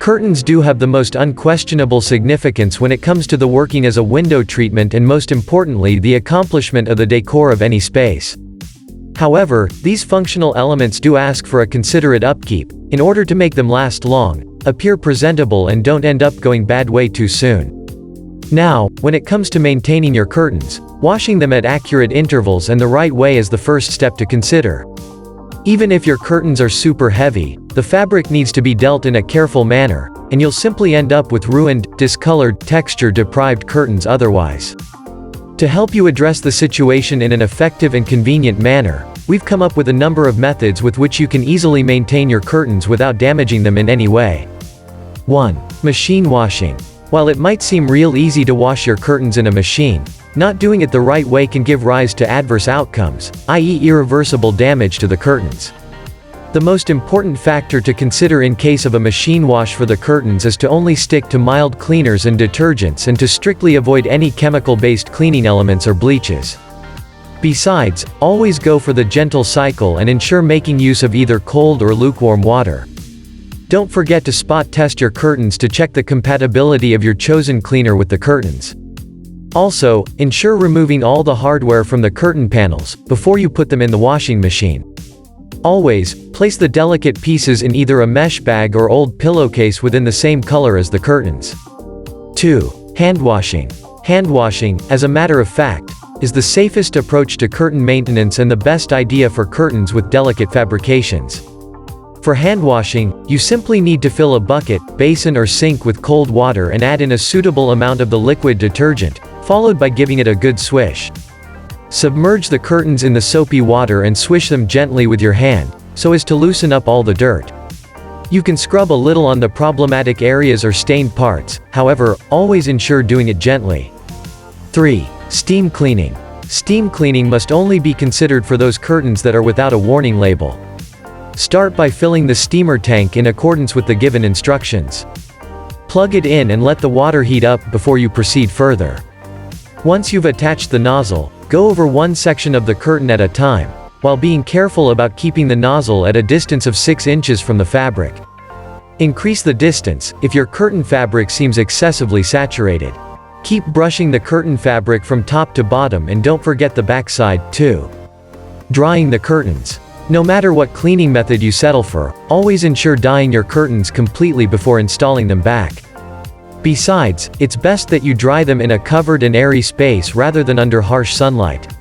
Curtains do have the most unquestionable significance when it comes to the working as a window treatment and most importantly the accomplishment of the decor of any space. However, these functional elements do ask for a considerate upkeep, in order to make them last long, appear presentable and don't end up going bad way too soon. Now, when it comes to maintaining your curtains, washing them at accurate intervals and the right way is the first step to consider. Even if your curtains are super heavy, the fabric needs to be dealt in a careful manner, and you'll simply end up with ruined, discolored, texture-deprived curtains otherwise. To help you address the situation in an effective and convenient manner, we've come up with a number of methods with which you can easily maintain your curtains without damaging them in any way. 1. Machine washing. While it might seem real easy to wash your curtains in a machine, not doing it the right way can give rise to adverse outcomes, i.e. irreversible damage to the curtains. The most important factor to consider in case of a machine wash for the curtains is to only stick to mild cleaners and detergents and to strictly avoid any chemical-based cleaning elements or bleaches. Besides, always go for the gentle cycle and ensure making use of either cold or lukewarm water. Don't forget to spot test your curtains to check the compatibility of your chosen cleaner with the curtains. Also, ensure removing all the hardware from the curtain panels before you put them in the washing machine. Always, place the delicate pieces in either a mesh bag or old pillowcase within the same color as the curtains. 2. Hand washing. Hand washing, as a matter of fact, is the safest approach to curtain maintenance and the best idea for curtains with delicate fabrications. For hand washing, you simply need to fill a bucket, basin or sink with cold water and add in a suitable amount of the liquid detergent, followed by giving it a good swish. Submerge the curtains in the soapy water and swish them gently with your hand, so as to loosen up all the dirt. You can scrub a little on the problematic areas or stained parts, however, always ensure doing it gently. 3. Steam cleaning. Steam cleaning must only be considered for those curtains that are without a warning label. Start by filling the steamer tank in accordance with the given instructions. Plug it in and let the water heat up before you proceed further. Once you've attached the nozzle, go over one section of the curtain at a time, while being careful about keeping the nozzle at a distance of 6 inches from the fabric. Increase the distance if your curtain fabric seems excessively saturated. Keep brushing the curtain fabric from top to bottom and don't forget the back side, too. Drying the curtains. No matter what cleaning method you settle for, always ensure drying your curtains completely before installing them back. Besides, it's best that you dry them in a covered and airy space rather than under harsh sunlight.